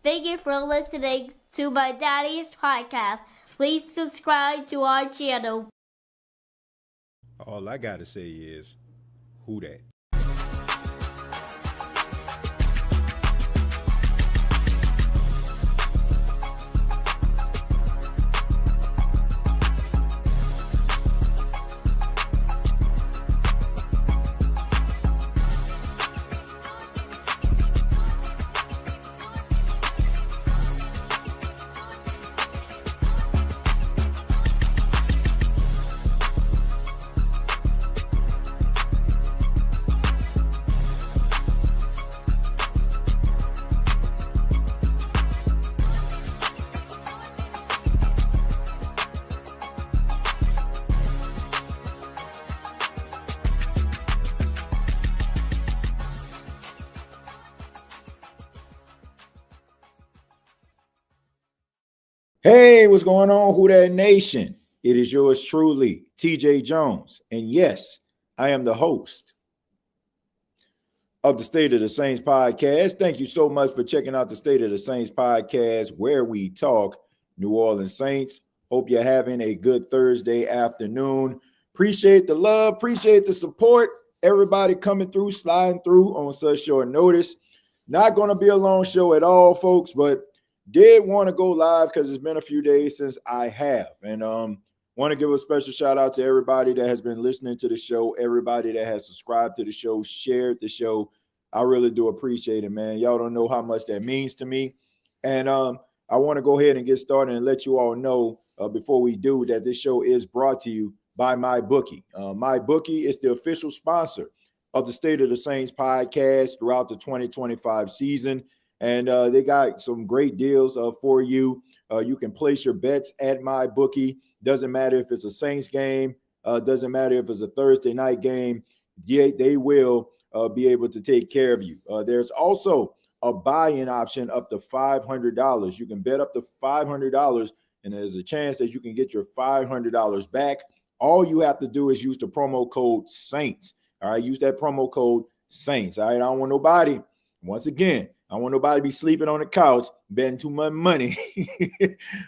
Thank you for listening to my daddy's podcast. Please subscribe to our channel. All I gotta say is, who that? Hey, what's going on, Who That Nation? It is yours truly, TJ Jones. And yes, I am the host of the State of the Saints podcast. Thank you so much for checking out the State of the Saints podcast, where we talk New Orleans Saints. Hope you're having a good Thursday afternoon. Appreciate the love, appreciate the support. Everybody coming through, sliding through on such short notice. Not going to be a long show at all, folks, but did want to go live because it's been a few days since I have. And want to give a special shout out to everybody that has been listening to the show, everybody that has subscribed to the show, shared the show. I really do appreciate it, man. Y'all don't know how much that means to me. And I want to go ahead and get started and let you all know before we do that this show is brought to you by MyBookie. MyBookie is the official sponsor of the State of the Saints podcast throughout the 2025 season. And they got some great deals for you. You can place your bets at MyBookie. Doesn't matter if it's a Saints game. Doesn't matter if it's a Thursday night game. Yeah, they will be able to take care of you. There's also a buy-in option up to $500. You can bet up to $500, and there's a chance that you can get your $500 back. All you have to do is use the promo code SAINTS. All right, use that promo code SAINTS. All right, I don't want nobody, once again, I don't want nobody to be sleeping on the couch, betting too much money,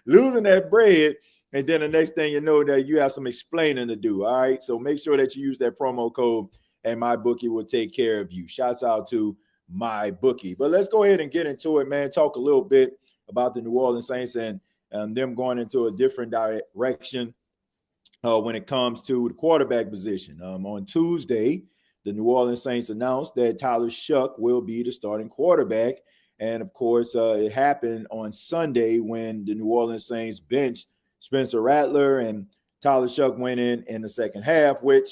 losing that bread, and then the next thing you know that you have some explaining to do, all right? So make sure that you use that promo code, and MyBookie will take care of you. Shouts out to MyBookie. But let's go ahead and get into it, man. Talk a little bit about the New Orleans Saints and them going into a different direction when it comes to the quarterback position. On Tuesday, the New Orleans Saints announced that Tyler Shough will be the starting quarterback. And, of course, it happened on Sunday when the New Orleans Saints benched Spencer Rattler and Tyler Shough went in the second half, which,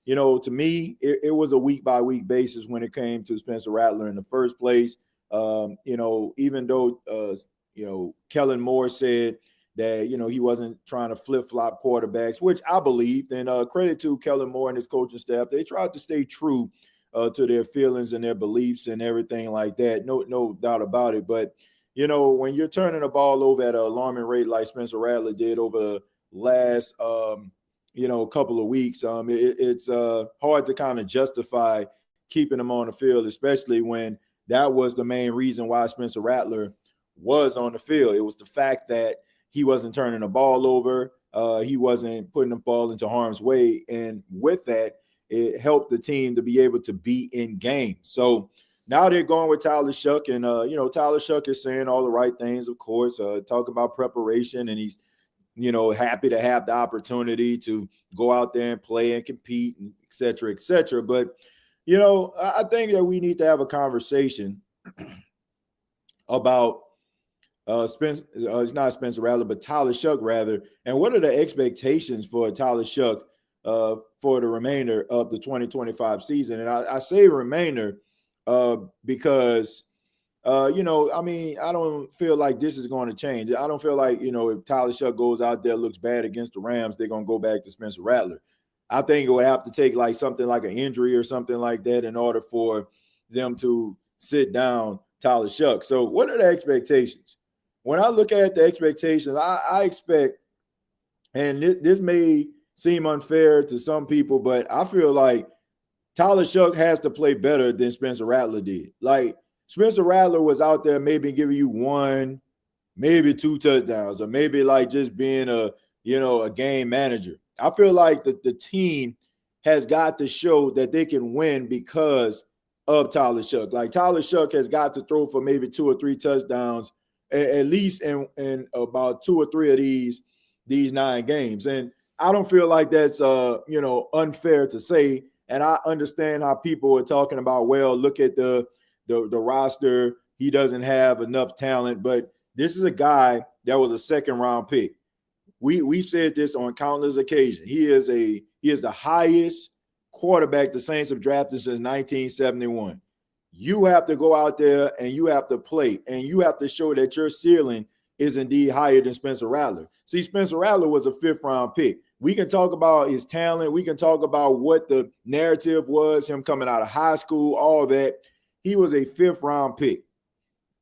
you know, to me, it was a week-by-week basis when it came to Spencer Rattler in the first place. You know, even though, Kellen Moore said that, you know, he wasn't trying to flip-flop quarterbacks, which I believed. And credit to Kellen Moore and his coaching staff. They tried to stay true to their feelings and their beliefs and everything like that. No doubt about it. But, you know, when you're turning the ball over at an alarming rate like Spencer Rattler did over the last, couple of weeks, it's hard to kind of justify keeping him on the field, especially when that was the main reason why Spencer Rattler was on the field. It was the fact that he wasn't turning the ball over. He wasn't putting the ball into harm's way. And with that, it helped the team to be able to be in game. So now they're going with Tyler Shough. And, Tyler Shough is saying all the right things, of course, talking about preparation. And he's, happy to have the opportunity to go out there and play and compete, and et cetera, et cetera. But, I think that we need to have a conversation about it's not Spencer Rattler, but Tyler Shough rather. And what are the expectations for Tyler Shough for the remainder of the 2025 season? And I say remainder because, I don't feel like this is going to change. I don't feel like, if Tyler Shough goes out there, looks bad against the Rams, they're going to go back to Spencer Rattler. I think it would have to take like something like an injury or something like that in order for them to sit down Tyler Shough. So what are the expectations? When I look at the expectations, I expect, and this may seem unfair to some people, but I feel like Tyler Shough has to play better than Spencer Rattler did. Like, Spencer Rattler was out there maybe giving you one, maybe 2 touchdowns, or maybe like just being a game manager. I feel like the team has got to show that they can win because of Tyler Shough. Like Tyler Shough has got to throw for maybe 2 or 3 touchdowns at least in about 2 or 3 of these 9 games. And I don't feel like that's unfair to say. And I understand how people are talking about, well, look at the roster. He doesn't have enough talent, but this is a guy that was a 2nd round pick. We've said this on countless occasions. He is the highest quarterback the Saints have drafted since 1971. You have to go out there and you have to play, and you have to show that your ceiling is indeed higher than Spencer Rattler. See, Spencer Rattler was a 5th round pick. We can talk about his talent. We can talk about what the narrative was, him coming out of high school, all that. He was a 5th round pick.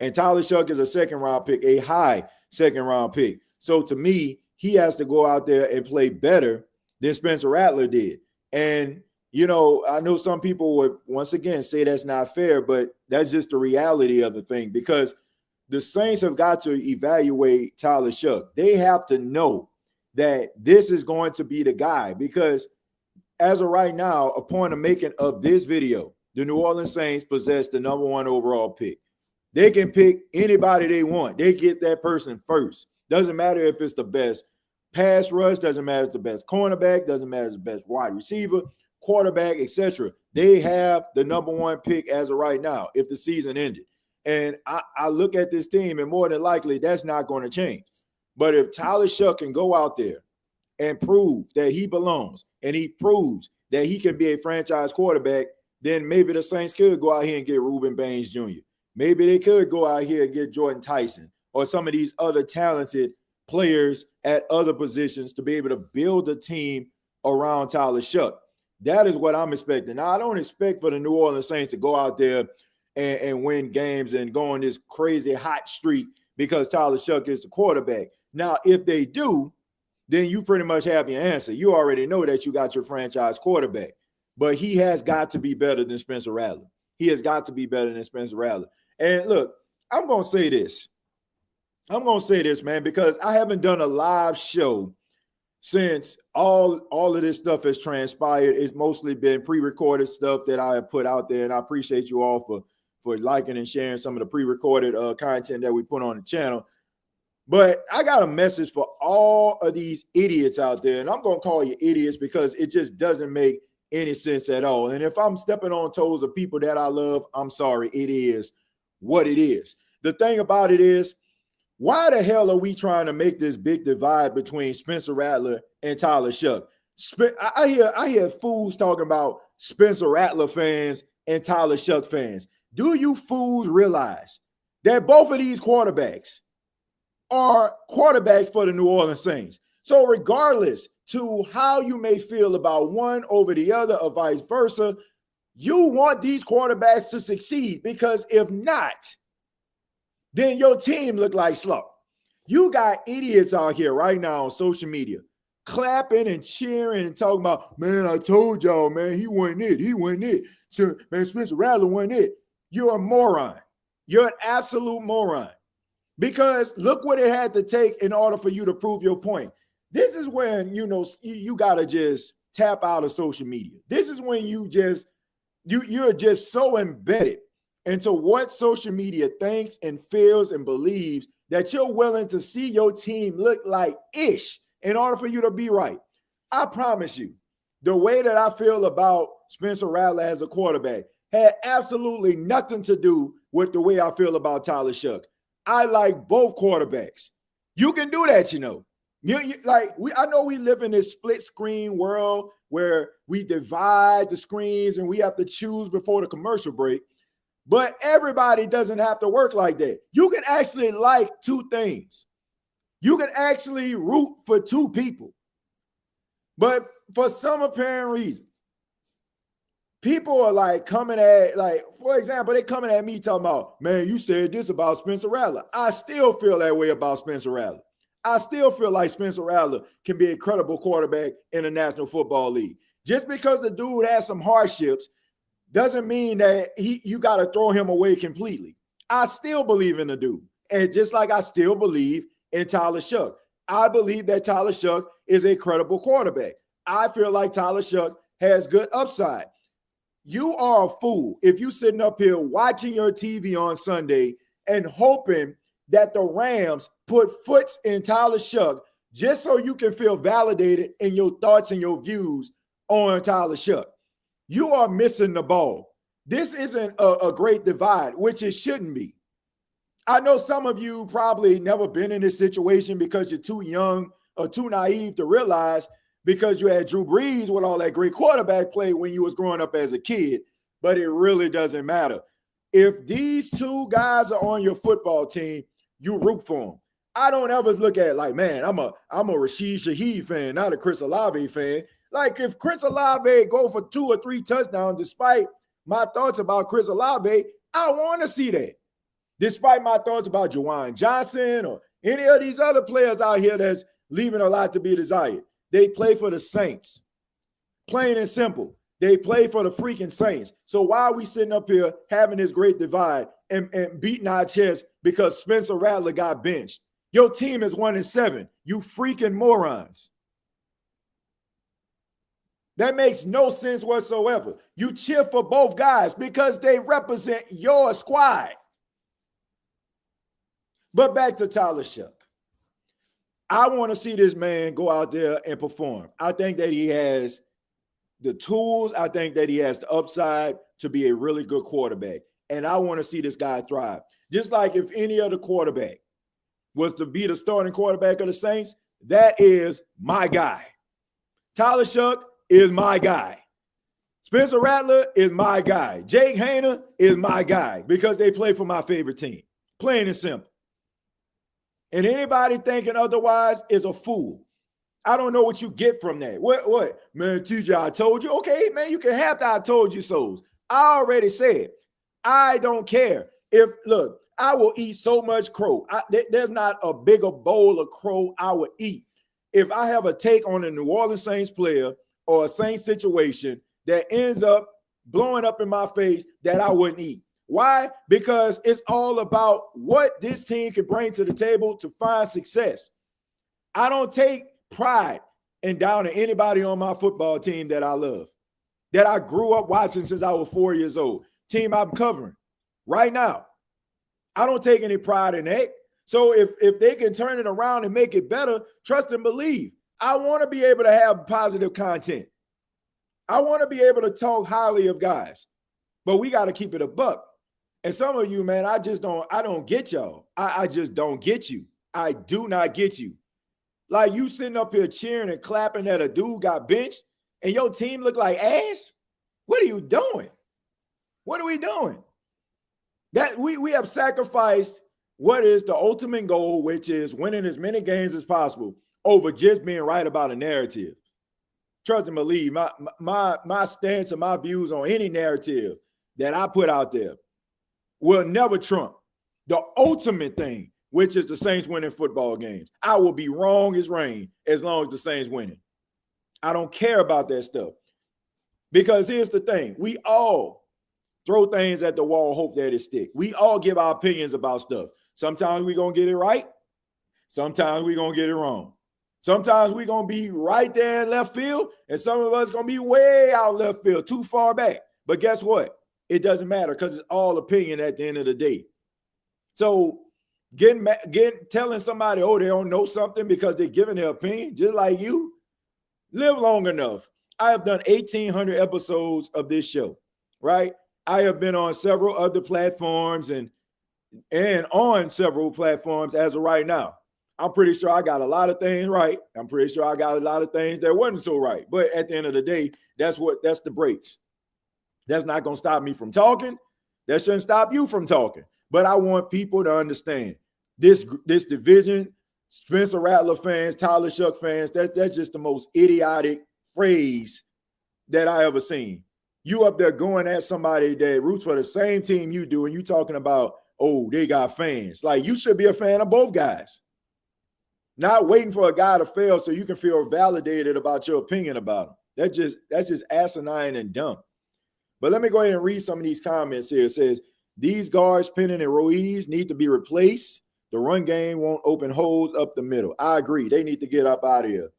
And Tyler Shough is a 2nd round pick, a high 2nd round pick. So to me, he has to go out there and play better than Spencer Rattler did. And, I know some people would once again say that's not fair, but that's just the reality of the thing, because the Saints have got to evaluate Tyler Shough. They have to know that this is going to be the guy, because as of right now, upon the making of this video, the New Orleans Saints possess the number 1 overall pick. They can pick anybody they want. They get that person first. Doesn't matter if it's the best pass rush, doesn't matter if it's the best cornerback, doesn't matter if it's the best wide receiver, quarterback, etc. They have the number 1 pick as of right now if the season ended. And I look at this team, and more than likely that's not going to change. But if Tyler Shough can go out there and prove that he belongs, and he proves that he can be a franchise quarterback, then maybe the Saints could go out here and get Reuben Baines Jr. Maybe they could go out here and get Jordan Tyson or some of these other talented players at other positions to be able to build a team around Tyler Shough. That is what I'm expecting. Now, I don't expect for the New Orleans Saints to go out there and win games and go on this crazy hot streak because Tyler Shough is the quarterback. Now, if they do, then you pretty much have your answer. You already know that you got your franchise quarterback, but he has got to be better than Spencer Rattler. He has got to be better than Spencer Rattler. And look, I'm going to say this. Man, because I haven't done a live show since all of this stuff has transpired. It's mostly been pre-recorded stuff that I have put out there, and I appreciate you all for liking and sharing some of the pre-recorded content that we put on the channel. But I got a message for all of these idiots out there, and I'm going to call you idiots because it just doesn't make any sense at all. And if I'm stepping on toes of people that I love, I'm sorry. It is what it is. The thing about it is, why the hell are we trying to make this big divide between Spencer Rattler and Tyler Shough? I hear fools talking about Spencer Rattler fans and Tyler Shough fans. Do you fools realize that both of these quarterbacks are quarterbacks for the New Orleans Saints? So regardless to how you may feel about one over the other or vice versa, you want these quarterbacks to succeed, because if not, then your team look like slop. You got idiots out here right now on social media clapping and cheering and talking about, man, I told y'all, man, he wasn't it. So, man, Spencer Rattler wasn't it. You're a moron. You're an absolute moron. Because look what it had to take in order for you to prove your point. This is when, you got to just tap out of social media. This is when you're just so embedded into what social media thinks and feels and believes that you're willing to see your team look like ish in order for you to be right. I promise you, the way that I feel about Spencer Rattler as a quarterback had absolutely nothing to do with the way I feel about Tyler Shough. I like both quarterbacks. You can do that, I know we live in this split screen world where we divide the screens and we have to choose before the commercial break. But everybody doesn't have to work like that. You can actually like two things. You can actually root for two people. But for some apparent reason, people are coming at, for example, they coming at me talking about, man, you said this about Spencer Rattler. I still feel that way about Spencer Rattler. I still feel like Spencer Rattler can be a credible quarterback in the National Football League. Just because the dude has some hardships doesn't mean that you got to throw him away completely. I still believe in the dude. And just like I still believe in Tyler Shough. I believe that Tyler Shough is a credible quarterback. I feel like Tyler Shough has good upside. You are a fool if you sitting up here watching your TV on Sunday and hoping that the Rams put foots in Tyler Shough just so you can feel validated in your thoughts and your views on Tyler Shough. You are missing the ball. This isn't a great divide, which it shouldn't be. I know some of you probably never been in this situation because you're too young or too naive to realize because you had Drew Brees with all that great quarterback play when you was growing up as a kid, but it really doesn't matter. If these two guys are on your football team, you root for them. I don't ever look at it like, man, I'm a Rashid Shaheed fan, not a Chris Olave fan. Like if Chris Olave go for 2 or 3 touchdowns, despite my thoughts about Chris Olave, I want to see that. Despite my thoughts about Juwan Johnson or any of these other players out here that's leaving a lot to be desired. They play for the Saints. Plain and simple. They play for the freaking Saints. So why are we sitting up here having this great divide and beating our chest because Spencer Rattler got benched? Your team is 1-7. You freaking morons. That makes no sense whatsoever. You cheer for both guys because they represent your squad. But back to Tyler Shough. I want to see this man go out there and perform. I think that he has the tools. I think that he has the upside to be a really good quarterback. And I want to see this guy thrive. Just like if any other quarterback was to be the starting quarterback of the Saints, that is my guy. Tyler Shough is my guy. Spencer Rattler is my guy. Jake Haener is my guy because they play for my favorite team. Plain and simple. And anybody thinking otherwise is a fool. I don't know what you get from that. What? Man, TJ, I told you. Okay, man, you can have the I told you so's. I already said, I don't care. Look, I will eat so much crow. There's not a bigger bowl of crow I would eat. If I have a take on a New Orleans Saints player or a Saints situation that ends up blowing up in my face that I wouldn't eat. Why? Because it's all about what this team can bring to the table to find success. I don't take pride in downing anybody on my football team that I love, that I grew up watching since I was 4 years old, team I'm covering right now. I don't take any pride in that. So if they can turn it around and make it better, trust and believe. I want to be able to have positive content. I want to be able to talk highly of guys, but we got to keep it a buck. And some of you, man, I don't get y'all. I just don't get you. I do not get you. Like you sitting up here cheering and clapping that a dude got benched and your team look like ass. What are you doing? What are we doing? That we have sacrificed what is the ultimate goal, which is winning as many games as possible over just being right about a narrative. Trust and believe, my stance and my views on any narrative that I put out there will never trump the ultimate thing, which is the Saints winning football games. I will be wrong as rain as long as the Saints winning. I don't care about that stuff. Because here's the thing. We all throw things at the wall, hope that it stick. We all give our opinions about stuff. Sometimes we're going to get it right. Sometimes we're going to get it wrong. Sometimes we're going to be right there in left field, and some of us going to be way out left field, too far back. But guess what? It doesn't matter because it's all opinion at the end of the day. So telling somebody, oh, they don't know something because they're giving their opinion, just like you, live long enough. I have done 1,800 episodes of this show, right? I have been on several other platforms and on several platforms as of right now. I'm pretty sure I got a lot of things right. I'm pretty sure I got a lot of things that wasn't so right. But at the end of the day, that's the breaks. That's not going to stop me from talking. That shouldn't stop you from talking. But I want people to understand this division, Spencer Rattler fans, Tyler Shough fans, that's just the most idiotic phrase that I ever seen. You up there going at somebody that roots for the same team you do, and you talking about, oh, they got fans. Like, you should be a fan of both guys. Not waiting for a guy to fail so you can feel validated about your opinion about him. That's just asinine and dumb. But let me go ahead and read some of these comments here. It says, These guards, Pennant and Ruiz, need to be replaced. The run game won't open holes up the middle. I agree. They need to get up out of here.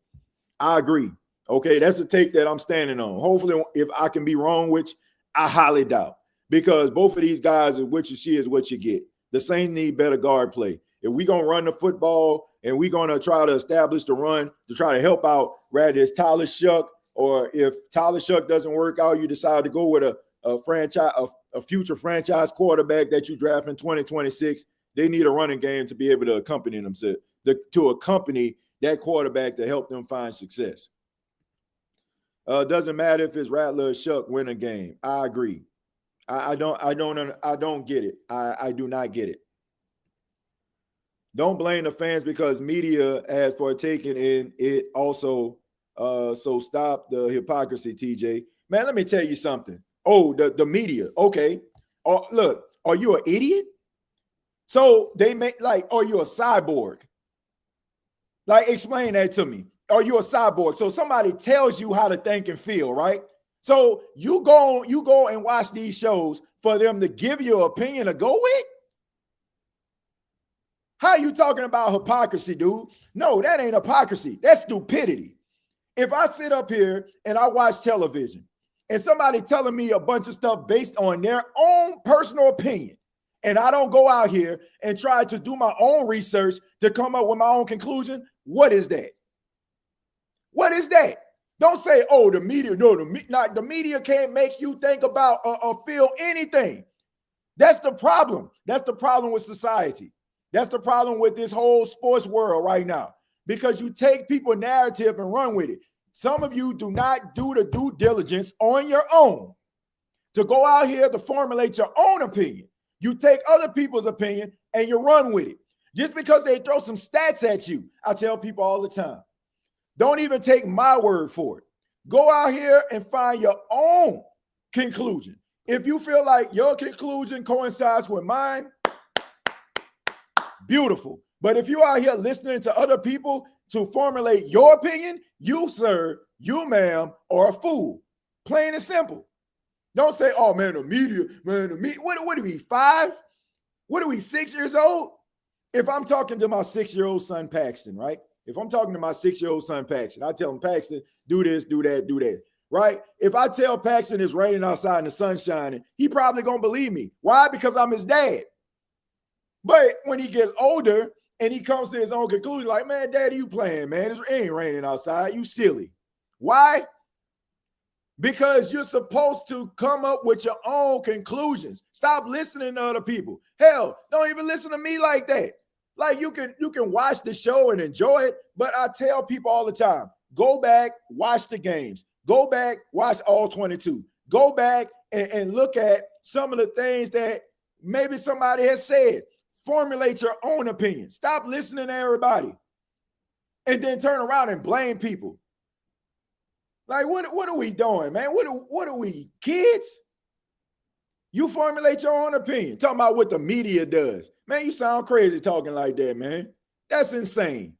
I agree. Okay, that's the take that I'm standing on. Hopefully, if I can be wrong, which I highly doubt, because both of these guys, what you see is what you get. The Saints need better guard play. If we're going to run the football and we're going to try to establish the run to try to help out, rather it's Tyler Shough, or if Tyler Shough doesn't work out, you decide to go with a future franchise quarterback that you draft in 2026, they need a running game to be able to accompany themselves, to accompany that quarterback to help them find success. Doesn't matter if it's Rattler or Shough win a game. I agree. I don't get it. I do not get it. Don't blame the fans because media has partaken in it also. So stop the hypocrisy, TJ. Man, let me tell you something. Oh, the media. Okay. Oh, look, are you an idiot? So they make are you a cyborg? Like, explain that to me. Are you a cyborg? So somebody tells you how to think and feel, right? So you go and watch these shows for them to give you an opinion to go with? How are you talking about hypocrisy, dude? No, that ain't hypocrisy. That's stupidity. If I sit up here and I watch television and somebody telling me a bunch of stuff based on their own personal opinion, and I don't go out here and try to do my own research to come up with my own conclusion, what is that? What is that? Don't say, oh, the media. No, the media can't make you think about or feel anything. That's the problem. That's the problem with society. That's the problem with this whole sports world right now, because you take people's narrative and run with it. Some of you do not do the due diligence on your own to go out here to formulate your own opinion. You take other people's opinion and you run with it. Just because they throw some stats at you, I tell people all the time, don't even take my word for it. Go out here and find your own conclusion. If you feel like your conclusion coincides with mine, beautiful. But if you're out here listening to other people to formulate your opinion, you, sir, you, ma'am, are a fool. Plain and simple. Don't say, oh, man, the media. What are we, 5? What are we, 6 years old? If I'm talking to my 6-year-old son, Paxton, right? If I'm talking to my 6-year-old son, Paxton, I tell him, Paxton, do this, do that, do that, right? If I tell Paxton it's raining outside and the sun's shining, he probably going to believe me. Why? Because I'm his dad. But when he gets older and he comes to his own conclusion, like, man, daddy, you playing, man. It ain't raining outside. You silly. Why? Because you're supposed to come up with your own conclusions. Stop listening to other people. Hell, don't even listen to me like that. Like, you can watch the show and enjoy it, but I tell people all the time, go back, watch the games. Go back, watch all 22. Go back and look at some of the things that maybe somebody has said. Formulate your own opinion. Stop listening to everybody and then turn around and blame people. Like, what are we doing, man? What are we, kids? You formulate your own opinion. Talking about what the media does. Man, you sound crazy talking like that, man. That's insane.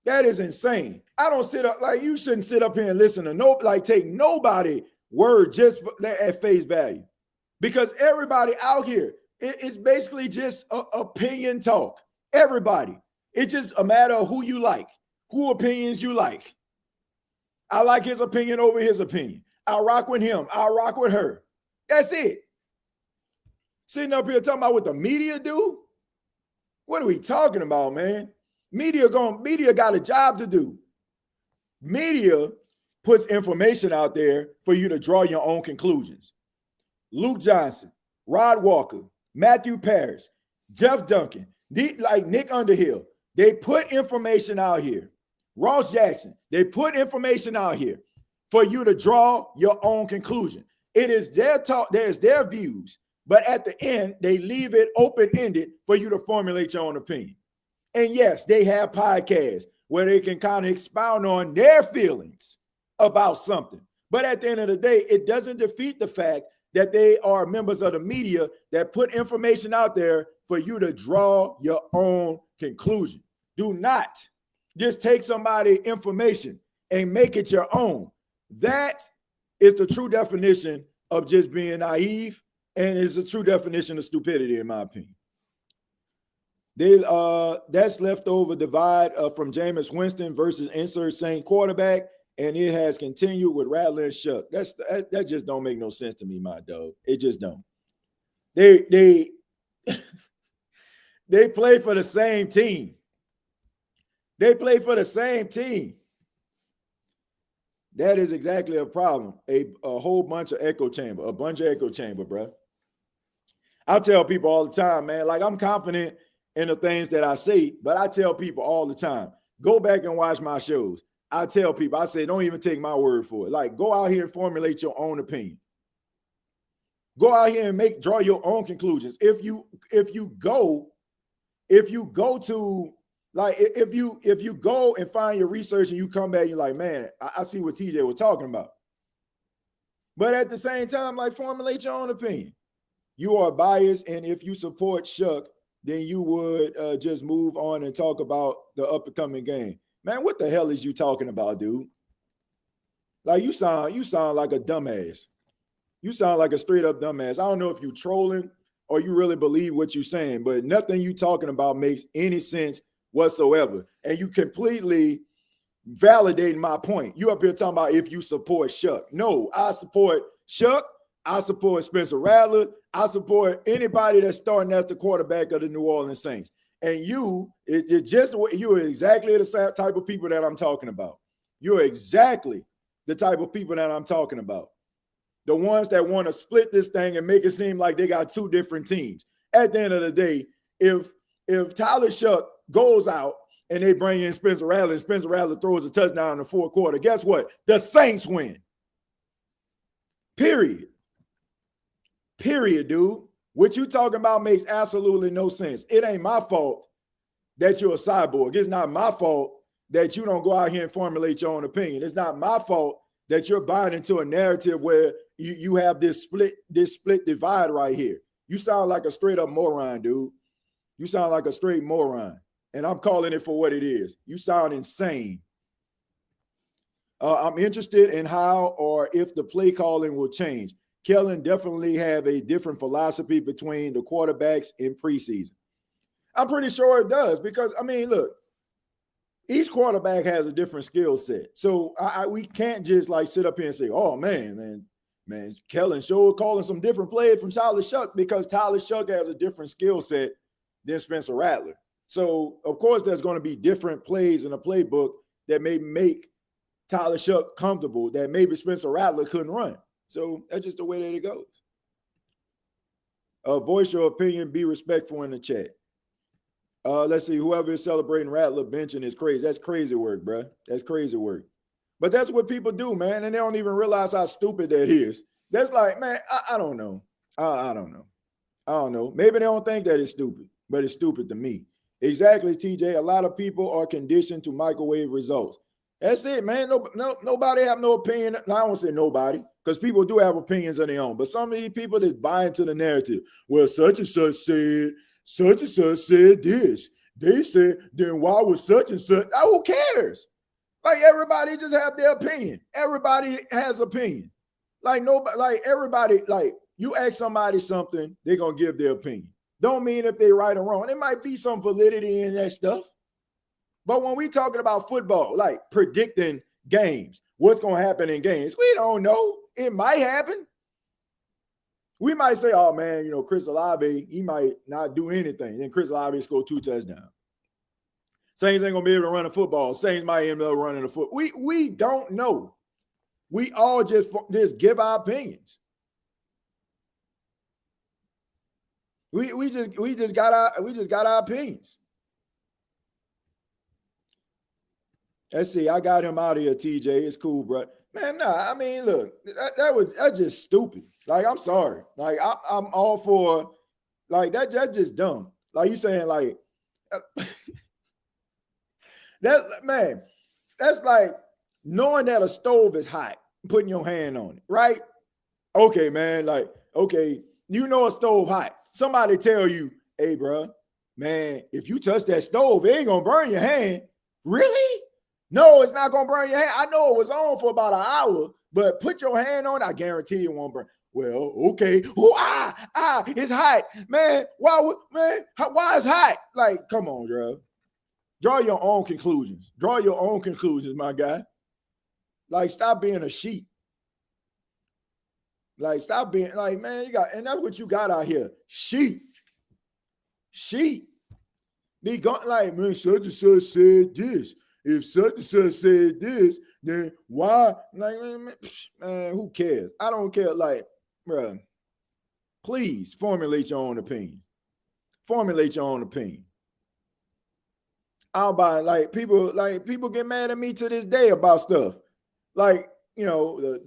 That is insane. I don't sit up, like, you shouldn't sit up here and listen to take nobody word just at face value. Because everybody out here, it's basically just opinion talk. Everybody. It's just a matter of who you like, who opinions you like. I like his opinion over his opinion. I rock with him. I rock with her. That's it. Sitting up here talking about what the media do? What are we talking about, man? Media got a job to do. Media puts information out there for you to draw your own conclusions. Luke Johnson, Rod Walker, Matthew Parrish, Jeff Duncan, like Nick Underhill, they put information out here. Ross Jackson, they put information out here for you to draw your own conclusion. It is their talk, there's their views, but at the end, they leave it open-ended for you to formulate your own opinion. And yes, they have podcasts where they can kind of expound on their feelings about something. But at the end of the day, it doesn't defeat the fact that they are members of the media that put information out there for you to draw your own conclusion. Do not just take somebody's information and make it your own. That is the true definition of just being naive And it's a true definition of stupidity, in my opinion. That's leftover divide from Jameis Winston versus insert same quarterback, and it has continued with Rattler and Shough. That just don't make no sense to me, my dog. It just don't. They they play for the same team. They play for the same team. That is exactly a problem. A whole bunch of echo chamber, bro. I tell people all the time, man, like I'm confident in the things that I say, but I tell people all the time, go back and watch my shows. I tell people, I say, don't even take my word for it. Like, go out here and formulate your own opinion. Go out here and draw your own conclusions. If you go and find your research and you come back, you're like, man, I see what TJ was talking about. But at the same time, like, formulate your own opinion. You are biased, and if you support Shough, then you would just move on and talk about the upcoming game. Man, what the hell is you talking about, dude? Like, you sound like a dumbass. You sound like a straight up dumbass. I don't know if you trolling or you really believe what you're saying, but nothing you talking about makes any sense whatsoever. And you completely validating my point. You up here talking about if you support Shough. No, I support Shough. I support Spencer Rattler. I support anybody that's starting as the quarterback of the New Orleans Saints. And you're exactly the type of people that I'm talking about. You're exactly the type of people that I'm talking about. The ones that want to split this thing and make it seem like they got two different teams. At the end of the day, if Tyler Shough goes out and they bring in Spencer Rattler and Spencer Rattler throws a touchdown in the fourth quarter, guess what? The Saints win. Period. Period, dude. What you talking about makes absolutely no sense. It ain't my fault that you're a cyborg. It's not my fault that you don't go out here and formulate your own opinion. It's not my fault that you're buying into a narrative where you have this split divide right here. You sound like a straight up moron, dude. You sound like a straight moron. And I'm calling it for what it is. You sound insane. I'm interested in how or if the play calling will change. Kellen definitely have a different philosophy between the quarterbacks in preseason. I'm pretty sure it does because, I mean, look, each quarterback has a different skill set. So we can't just like sit up here and say, oh, man, Kellen sure calling some different plays from Tyler Shough because Tyler Shough has a different skill set than Spencer Rattler. So, of course, there's going to be different plays in a playbook that may make Tyler Shough comfortable that maybe Spencer Rattler couldn't run. So that's just the way that it goes. Voice your opinion. Be respectful in the chat. Let's see. Whoever is celebrating Rattler benching is crazy. That's crazy work, bro. That's crazy work. But that's what people do, man. And they don't even realize how stupid that is. That's like, man, I don't know. I don't know. I don't know. Maybe they don't think that it's stupid, but it's stupid to me. Exactly, TJ. A lot of people are conditioned to microwave results. That's it, man. Nobody have no opinion. No, I won't say nobody, because people do have opinions of their own. But some of these people just buy into the narrative. Well, such and such said this. They said, then why was such and such? Who cares? Like, everybody just have their opinion. Everybody has opinion. Like, nobody, like everybody, like you ask somebody something, they're gonna give their opinion. Don't mean if they right or wrong. There might be some validity in that stuff. But when we talking about football, like predicting games, what's going to happen in games, we don't know. It might happen. We might say, oh, man, Chris Olave, he might not do anything. Then Chris Olave scored 2 touchdowns. Saints ain't going to be able to run a football. Saints might end up running a foot. We don't know. We all just give our opinions. We just got our opinions. Let's see. I got him out of here, TJ. It's cool, bro. Man, nah. I mean, look, that's just stupid. Like, I'm sorry. Like, I'm all for, like, that's just dumb. Like, you saying, like, that's like knowing that a stove is hot, putting your hand on it, right? Okay, man. Like, okay, a stove hot. Somebody tell you, hey, bro, man, if you touch that stove, it ain't gonna burn your hand. Really? No, it's not going to burn your hand. I know it was on for about an hour, But put your hand on it, I guarantee you won't burn. Well, okay. Ooh, it's hot. Man, why it's hot? Like, come on, bro. Draw your own conclusions. Draw your own conclusions, my guy. Like, stop being a sheep. Like, stop being like, man, and that's what you got out here. Sheep. Be going like, man, such and such said this. If such and such said this, then why? Like, man, who cares? I don't care. Like, bro, please formulate your own opinion. Formulate your own opinion. I'll buy people get mad at me to this day about stuff. Like, you know,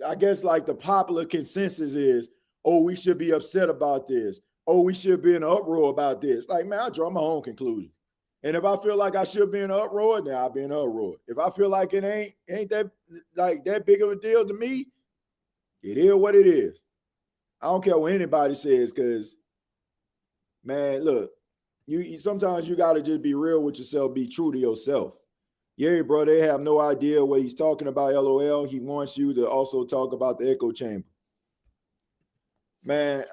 I guess like the popular consensus is, oh, we should be upset about this. Oh, we should be in an uproar about this. Like, man, I draw my own conclusion. And if I feel like I should be in an uproar, then I'll be in an uproar. If I feel like it ain't that big of a deal to me, it is what it is. I don't care what anybody says, because, man, look, you sometimes you got to just be real with yourself, be true to yourself. Yeah, bro, they have no idea what he's talking about, LOL. He wants you to also talk about the echo chamber. Man,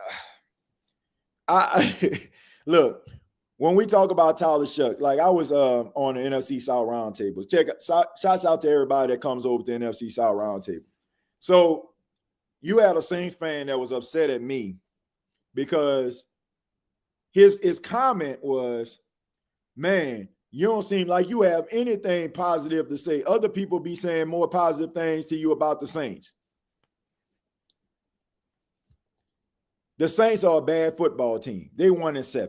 I look, when we talk about Tyler Shough, like I was on the NFC South Roundtable. Shouts out to everybody that comes over to the NFC South Roundtable. So you had a Saints fan that was upset at me because his comment was, man, you don't seem like you have anything positive to say. Other people be saying more positive things to you about the Saints. The Saints are a bad football team. They 1-7.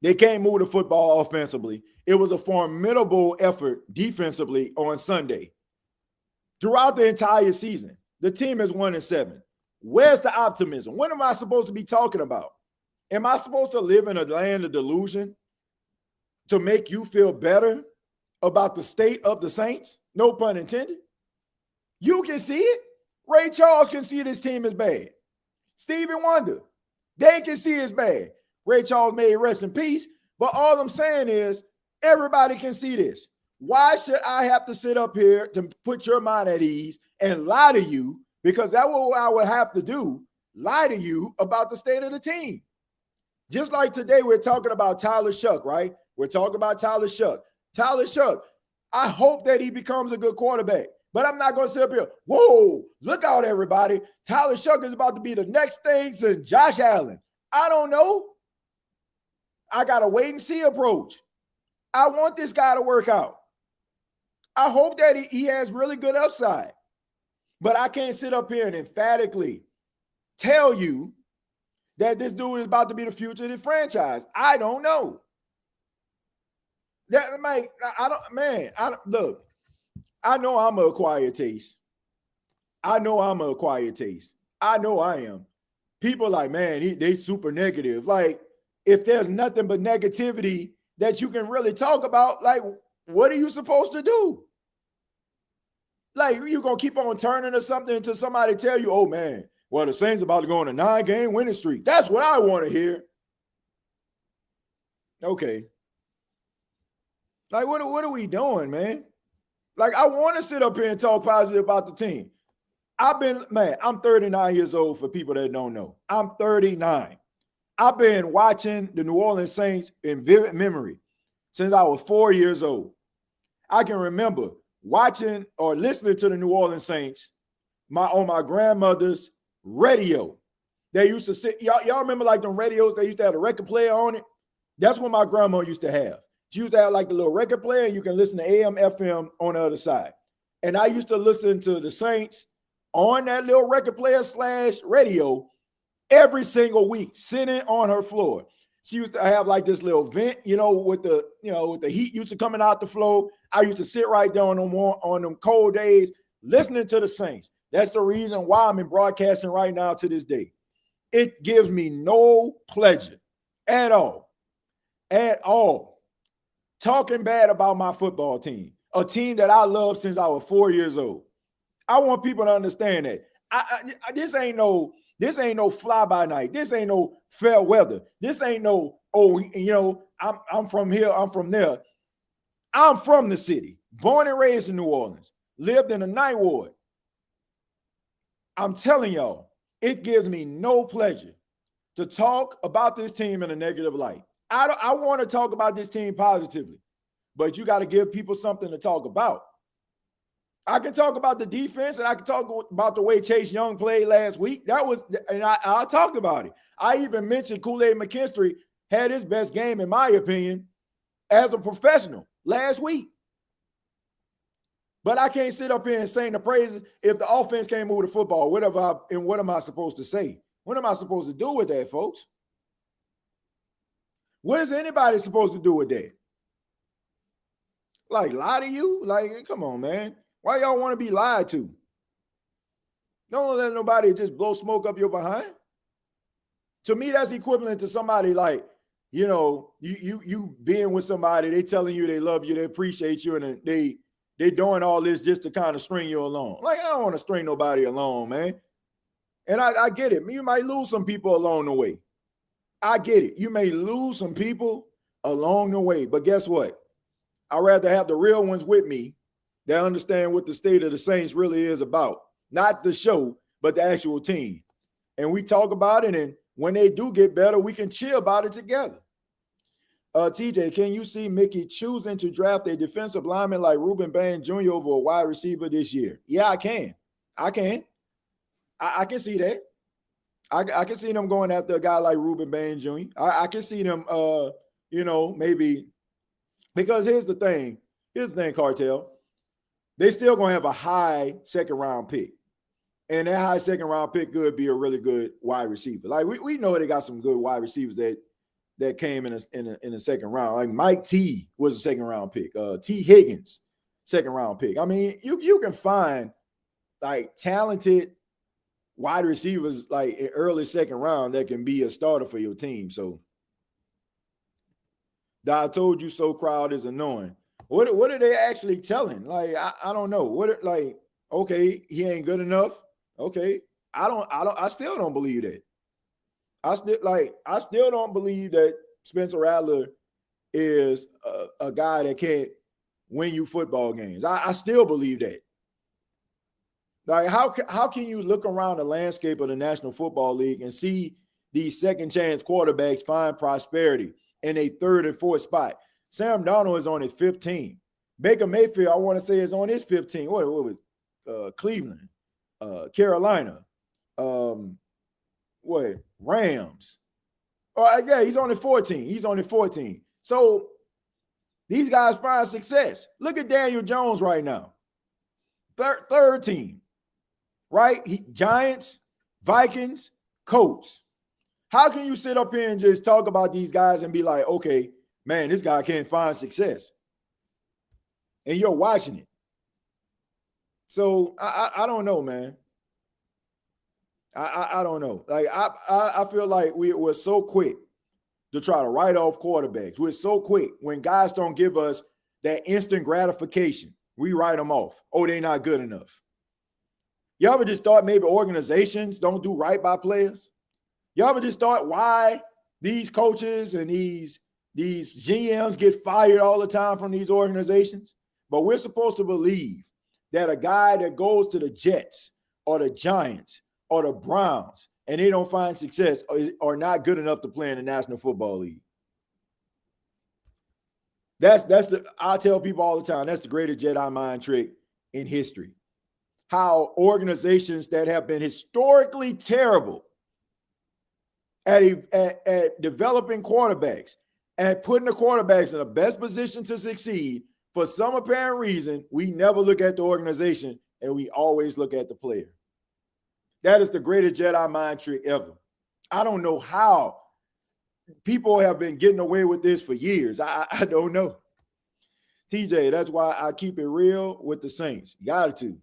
They can't move the football offensively. It was a formidable effort defensively on Sunday. Throughout the entire season, the team is 1-7. Where's the optimism? What am I supposed to be talking about? Am I supposed to live in a land of delusion to make you feel better about the state of the Saints? No pun intended. You can see it. Ray Charles can see this team is bad. Stevie Wonder, they can see it's bad. Ray Charles may rest in peace, but all I'm saying is everybody can see this. Why should I have to sit up here to put your mind at ease and lie to you? Because that's what I would have to do, lie to you about the state of the team. Just like today, we're talking about Tyler Shough, right? We're talking about Tyler Shough. Tyler Shough, I hope that he becomes a good quarterback, but I'm not going to sit up here, whoa, look out, everybody. Tyler Shough is about to be the next thing since Josh Allen. I don't know. I got a wait and see approach. I want this guy to work out. I hope that he has really good upside, but I can't sit up here and emphatically tell you that this dude is about to be the future of the franchise. I don't know. That, look, I know I'm an acquired taste. I know I am. People like, man, they super negative. Like, if there's nothing but negativity that you can really talk about, like, what are you supposed to do? Like, you going to keep on turning or something until somebody tell you, oh, man, well, the Saints about to go on a 9-game winning streak. That's what I want to hear. Okay. Like, what are we doing, man? Like, I want to sit up here and talk positive about the team. I'm 39 years old for people that don't know. I'm 39. I've been watching the New Orleans Saints in vivid memory since I was 4 years old. I can remember watching or listening to the New Orleans Saints on my grandmother's radio. They used to sit, y'all remember like them radios, they used to have a record player on it? That's what my grandma used to have. She used to have like the little record player, and you can listen to AM, FM on the other side. And I used to listen to the Saints on that little record player / radio every single week, sitting on her floor. She used to have like this little vent, with the heat used to coming out the floor. I used to sit right there on them cold days, listening to the Saints. That's the reason why I'm in broadcasting right now to this day. It gives me no pleasure at all, talking bad about my football team, a team that I love since I was 4 years old. I want people to understand that. This ain't no fly by night. This ain't no fair weather. This ain't no, I'm from here, I'm from there. I'm from the city, born and raised in New Orleans, lived in the Ninth Ward. I'm telling y'all, it gives me no pleasure to talk about this team in a negative light. I want to talk about this team positively, but you got to give people something to talk about. I can talk about the defense, and I can talk about the way Chase Young played last week. I talked about it. I even mentioned Kool-Aid McKinstry had his best game, in my opinion, as a professional last week. But I can't sit up here and sing the praises if the offense can't move the football. What am I supposed to say? What am I supposed to do with that, folks? What is anybody supposed to do with that? Like, lie to you? Like, come on, man. Why y'all want to be lied to? Don't let nobody just blow smoke up your behind. To me, that's equivalent to somebody like, you being with somebody, they telling you they love you, they appreciate you, and they doing all this just to kind of string you along. Like, I don't want to string nobody along, man. And I get it. You might lose some people along the way. I get it. You may lose some people along the way. But guess what? I'd rather have the real ones with me that understand what the state of the Saints really is about. Not the show, but the actual team. And we talk about it, and when they do get better, we can chill about it together. TJ, can you see Mickey choosing to draft a defensive lineman like Ruben Bain Jr. over a wide receiver this year? Yeah, I can. I can see that. I can see them going after a guy like Ruben Bain Jr. I can see them, maybe, because here's the thing, Cartel. They still going to have a high second-round pick. And that high second-round pick could be a really good wide receiver. Like, we know they got some good wide receivers that came in a second round. Like Mike T was a second-round pick. T. Higgins, second-round pick. I mean, you can find, like, talented wide receivers, like, in early second round that can be a starter for your team. So, the I told you so crowd is annoying. What are they actually telling? Like, I don't know. Okay, he ain't good enough. Okay. I still don't believe that. I still don't believe that Spencer Rattler is a guy that can't win you football games. I still believe that. Like, how can you look around the landscape of the National Football League and see these second chance quarterbacks find prosperity in a third and fourth spot? Sam Darnold is on his 15. Baker Mayfield, I want to say, is on his 15. What was Cleveland, Carolina, Rams. Yeah, he's on the 14. So these guys find success. Look at Daniel Jones right now. Third team, right? Giants, Vikings, Colts. How can you sit up here and just talk about these guys and be like, okay, man, this guy can't find success? And you're watching it. So I don't know, man. I don't know. Like, I feel like we're so quick to try to write off quarterbacks. We're so quick when guys don't give us that instant gratification. We write them off. Oh, they're not good enough. You ever just thought maybe organizations don't do right by players? You ever just thought why these coaches and these GMs get fired all the time from these organizations? But we're supposed to believe that a guy that goes to the Jets or the Giants or the Browns and they don't find success or not good enough to play in the National Football League. I tell people all the time, that's the greatest Jedi mind trick in history. How organizations that have been historically terrible at developing quarterbacks and putting the quarterbacks in the best position to succeed, for some apparent reason, we never look at the organization and we always look at the player. That is the greatest Jedi mind trick ever. I don't know how people have been getting away with this for years. I don't know. TJ, that's why I keep it real with the Saints. Got to.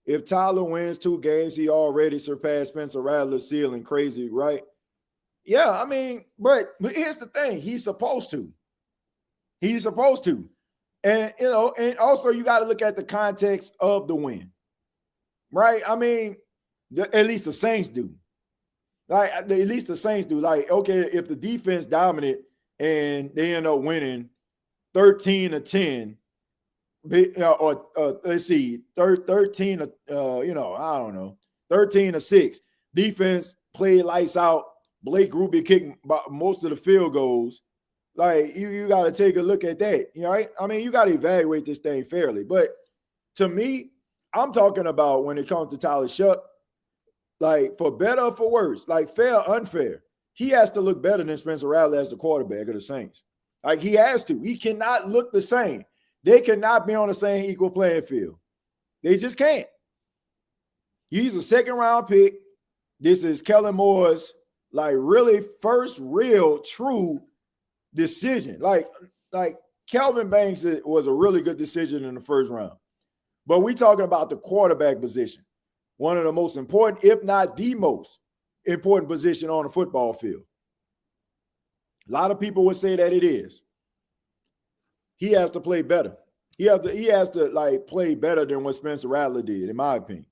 If Tyler wins 2 games, he already surpassed Spencer Rattler's ceiling. Crazy, right? Yeah, I mean, but here's the thing. He's supposed to. And, and also you got to look at the context of the win. Right? I mean, at least the Saints do. Like, okay, if the defense dominant and they end up winning 13-10, let's see, 13, I don't know, 13-6. Defense played lights out. Blake Ruby kicked most of the field goals. Like, you got to take a look at that, right? I mean, you got to evaluate this thing fairly. But to me, I'm talking about when it comes to Tyler Shough, like, for better or for worse, like, fair or unfair, he has to look better than Spencer Rattler as the quarterback of the Saints. Like, he has to. He cannot look the same. They cannot be on the same equal playing field. They just can't. He's a second-round pick. This is Kellen Moore's, like, really first real true decision. Like Kelvin Banks was a really good decision in the first round. But we talking about the quarterback position, one of the most important, if not the most important position on the football field. A lot of people would say that it is. He has to play better. He has to like play better than what Spencer Rattler did, in my opinion,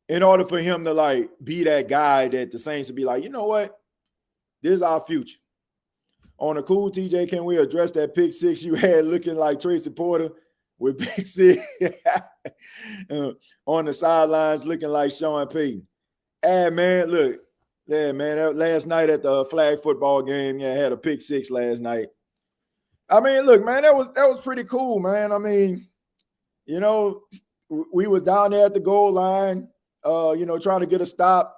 in order for him to like be that guy that the Saints would be like, you know what, this is our future. On a cool, TJ, can we address that pick six you had looking like Tracy Porter with pick six on the sidelines looking like Sean Payton? Man, look, man, last night at the flag football game, I had a pick six last night. I mean, look, man, that was pretty cool, man. I mean, we was down there at the goal line, trying to get a stop.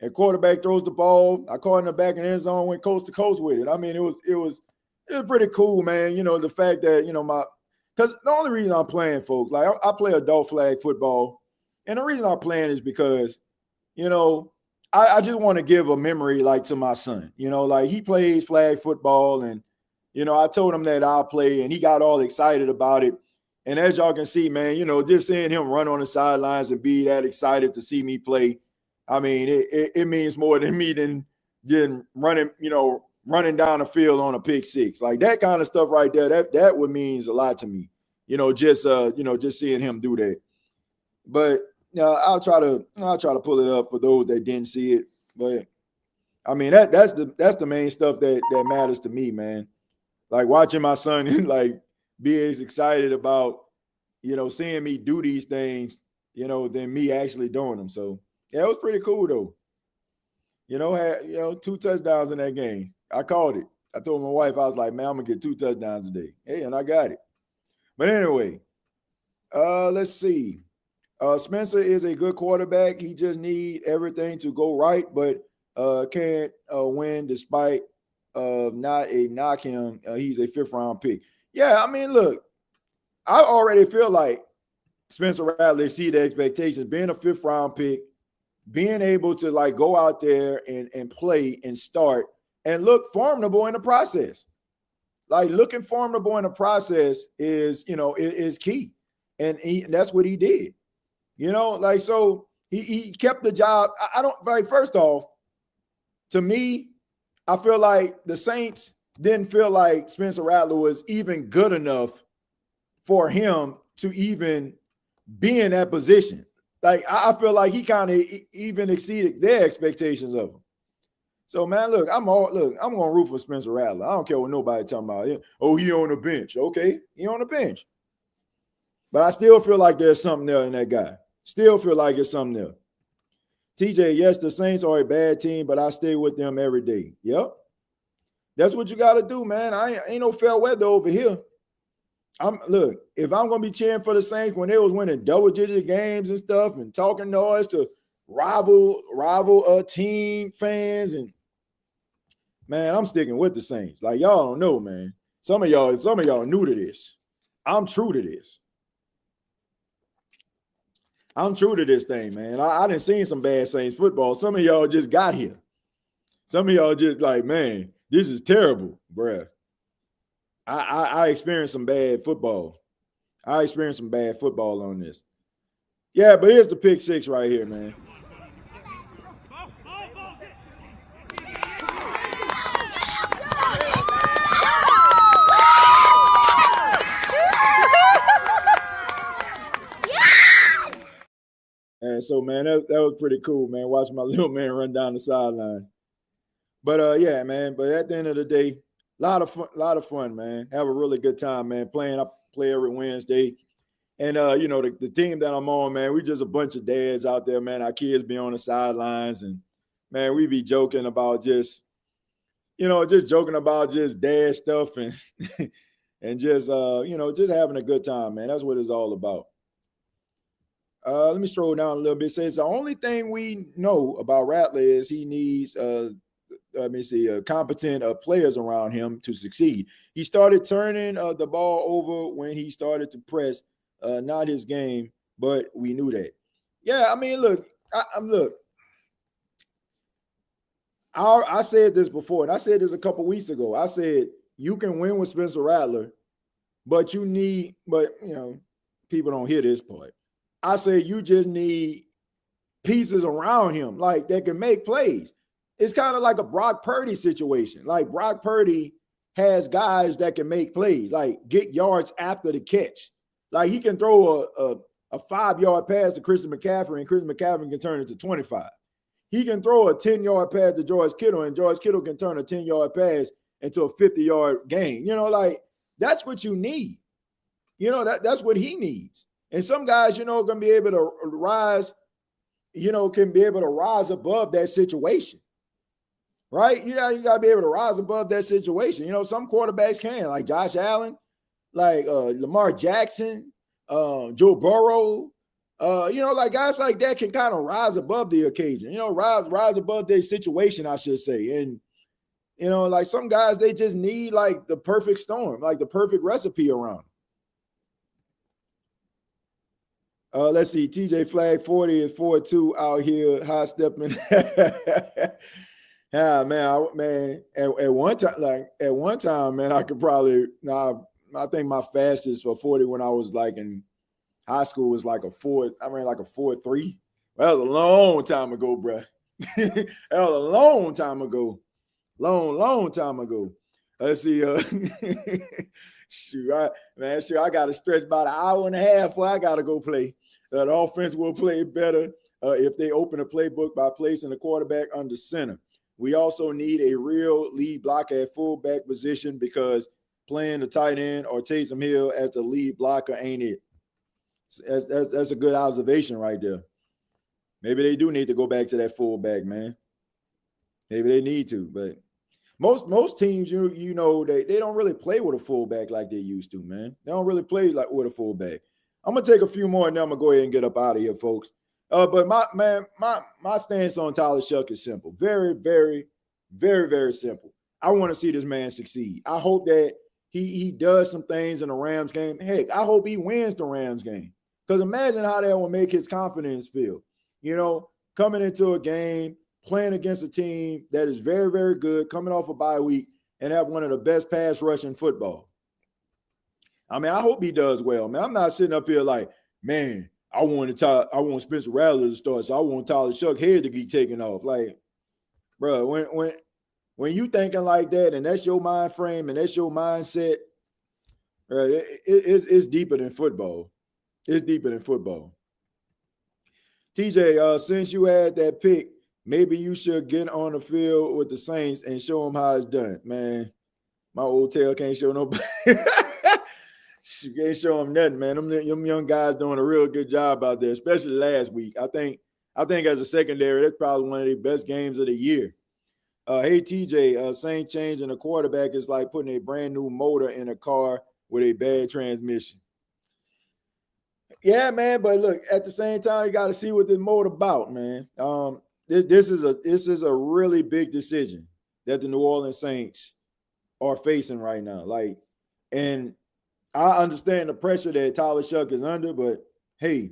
And quarterback throws the ball. I caught in the back of the end zone, went coast to coast with it. I mean, it was pretty cool, man. The fact that, because the only reason I'm playing, folks, like I play adult flag football. And the reason I'm playing is because, I just want to give a memory like to my son. Like he plays flag football and, I told him that I'll play and he got all excited about it. And as y'all can see, man, just seeing him run on the sidelines and be that excited to see me play, I mean, it means more than me than running down the field on a pick six. Like that kind of stuff right there, that would means a lot to me. Just seeing him do that. But I'll try to pull it up for those that didn't see it. But I mean, that's the main stuff that matters to me, man. Like watching my son like be as excited about, seeing me do these things, than me actually doing them. So yeah, it was pretty cool though. Had 2 touchdowns in that game. I called it. I told my wife, I was like, man, I'm gonna get 2 touchdowns today. Hey, and I got it. But anyway, let's see. Spencer is a good quarterback. He just need everything to go right, but can't win despite not a knock him. He's a 5th round pick. Yeah, I mean, look, I already feel like Spencer Rattler exceeded expectations, being a 5th round pick, being able to like go out there and play and start and look formidable in the process. Like looking formidable in the process is key. And that's what he did. So he kept the job. I don't like, first off, to me, I feel like the Saints didn't feel like Spencer Rattler was even good enough for him to even be in that position. Like, I feel like he kind of even exceeded their expectations of him. So, man, look, I'm going to root for Spencer Rattler. I don't care what nobody talking about. Oh, he on the bench. Okay, he on the bench. But I still feel like there's something there in that guy. Still feel like it's something there. TJ, yes, the Saints are a bad team, but I stay with them every day. Yep. That's what you got to do, man. I ain't no fair weather over here. Look, if I'm going to be cheering for the Saints when they was winning double-digit games and stuff and talking noise to rival team fans, and man, I'm sticking with the Saints. Like, y'all don't know, man. Some of y'all new to this. I'm true to this. I'm true to this thing, man. I done seen some bad Saints football. Some of y'all just got here. Some of y'all just like, man, this is terrible, bruh. I experienced some bad football. I experienced some bad football on this. Yeah, but here's the pick six right here, man. And so, man, that was pretty cool, man. Watching my little man run down the sideline. But yeah, man. But at the end of the day, a lot of fun, man. Have a really good time, man. Playing play every Wednesday. And, the team that I'm on, man, we just a bunch of dads out there, man. Our kids be on the sidelines. And, man, we be joking about just joking about just dad stuff and and just, just having a good time, man. That's what it's all about. Let me scroll down a little bit. It says the only thing we know about Rattler is he needs competent players around him to succeed. He started turning the ball over when he started to press. Not his game, but we knew that. Yeah, I mean, look, I said this before, and I said this a couple weeks ago. I said you can win with Spencer Rattler, but people don't hear this part. I said you just need pieces around him, like that can make plays. It's kind of like a Brock Purdy situation. Like Brock Purdy has guys that can make plays, like get yards after the catch. Like he can throw a 5-yard pass to Christian McCaffrey, and Christian McCaffrey can turn it to 25. He can throw a 10-yard pass to George Kittle, and George Kittle can turn a 10-yard pass into a 50-yard gain. Like that's what you need. That's what he needs. And some guys, going to be able to rise, can be able to rise above that situation. Right? You got to be able to rise above that situation. Some quarterbacks can, like Josh Allen, like Lamar Jackson, Joe Burrow, like guys like that can kind of rise above the occasion, rise above their situation, I should say. And, like some guys, they just need like the perfect storm, like the perfect recipe around them. Let's see. TJ Flag 40 is 4-2 out here, high stepping. Yeah, man. At one time, man, I could probably I think my fastest for 40 when I was like in high school was like a 4. I ran like a 4.3. Well, that was a long time ago, bro. That was a long time ago. Long time ago. Let's see. I got to stretch about an hour and a half before I got to go play. The offense will play better if they open a playbook by placing the quarterback under center. We also need a real lead blocker at fullback position because playing the tight end or Taysom Hill as the lead blocker ain't it. That's a good observation right there. Maybe they do need to go back to that fullback, man. Maybe they need to, but most teams, they don't really play with a fullback like they used to, man. They don't really play like with a fullback. I'm gonna take a few more and then I'm gonna go ahead and get up out of here, folks. But my stance on Tyler Shough is simple. Very, very, very, very simple. I want to see this man succeed. I hope that he does some things in the Rams game. Heck, I hope he wins the Rams game. Because imagine how that will make his confidence feel. Coming into a game, playing against a team that is very, very good, coming off a bye week, and have one of the best pass rush in football. I mean, I hope he does well, man. I'm not sitting up here like, man, I want Spencer Rattler to start, so I want Tyler Shough head to be taken off. Like, bro, when you thinking like that, and that's your mind frame and that's your mindset, right, it's deeper than football. It's deeper than football. TJ, since you had that pick, maybe you should get on the field with the Saints and show them how it's done. Man, my old tail can't show nobody. She can't show them nothing, man. Them young guys doing a real good job out there, especially last week. I think as a secondary, that's probably one of the best games of the year. Hey, TJ, Saint changing a quarterback is like putting a brand new motor in a car with a bad transmission. Yeah, man, but look, at the same time, you got to see what this motor about, man. This is a really big decision that the New Orleans Saints are facing right now. Like, and I understand the pressure that Tyler Shough is under, but hey,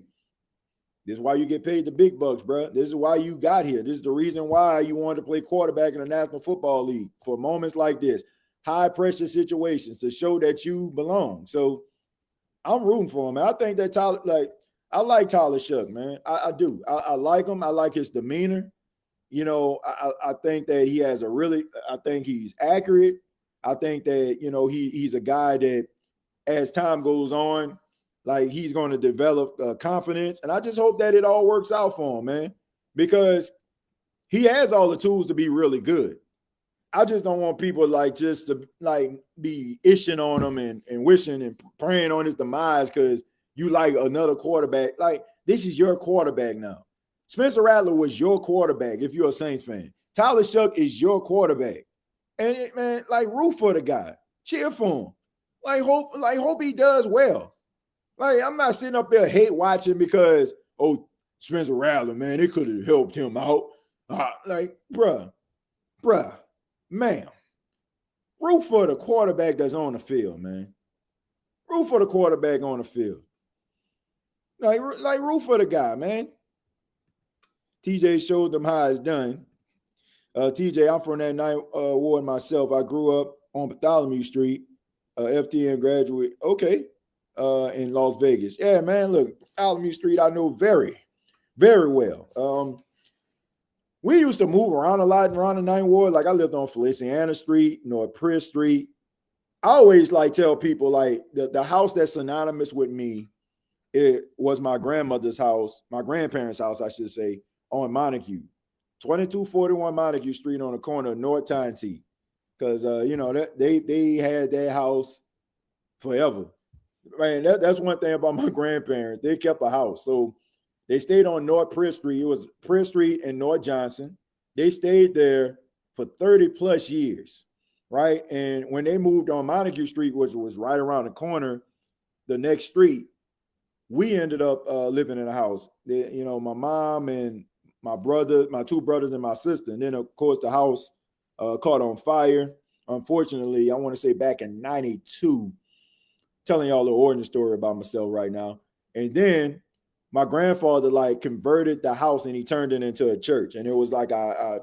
this is why you get paid the big bucks, bro. This is why you got here. This is the reason why you wanted to play quarterback in the National Football League for moments like this, high pressure situations to show that you belong. So I'm rooting for him, man. I think that I like Tyler Shough, man. I do. I like him. I like his demeanor. I think that I think he's accurate. I think that, he's a guy that as time goes on, like he's going to develop confidence. And I just hope that it all works out for him, man, because he has all the tools to be really good. I just don't want people like just to like be ishing on him and wishing and praying on his demise because you like another quarterback. Like, this is your quarterback now. Spencer Rattler was your quarterback if you're a Saints fan. Tyler Shough is your quarterback. And man, like, root for the guy. Cheer for him. Hope he does well. Like, I'm not sitting up there hate watching because, oh, Spencer Rattler, man, they could have helped him out. Bruh, man, root for the quarterback that's on the field, man. Root for the quarterback on the field. Like root for the guy, man. TJ showed them how it's done. TJ, I'm from that 9th ward myself. I grew up on Bartholomew Street, FTN graduate. Okay. In Las Vegas. Yeah, man, look, Bartholomew Street, I know very, very well. We used to move around a lot around the 9th ward. Like, I lived on Feliciana Street, North Priest Street. I always like tell people, like, the house that's synonymous with me, it was my grandmother's house, my grandparents' house, I should say, on Montague. 2241 Montague Street on the corner of North T. Because they had that house forever. Man, that's one thing about my grandparents. They kept a house. So they stayed on North Priest Street. It was Priest Street and North Johnson. They stayed there for 30 plus years, right? And when they moved on Montague Street, which was right around the corner, the next street, we ended up living in a house. My mom and my brother, my two brothers and my sister. And then, of course, the house caught on fire. Unfortunately, I want to say back in 92, telling y'all the origin story about myself right now. And then my grandfather converted the house and he turned it into a church. And it was like a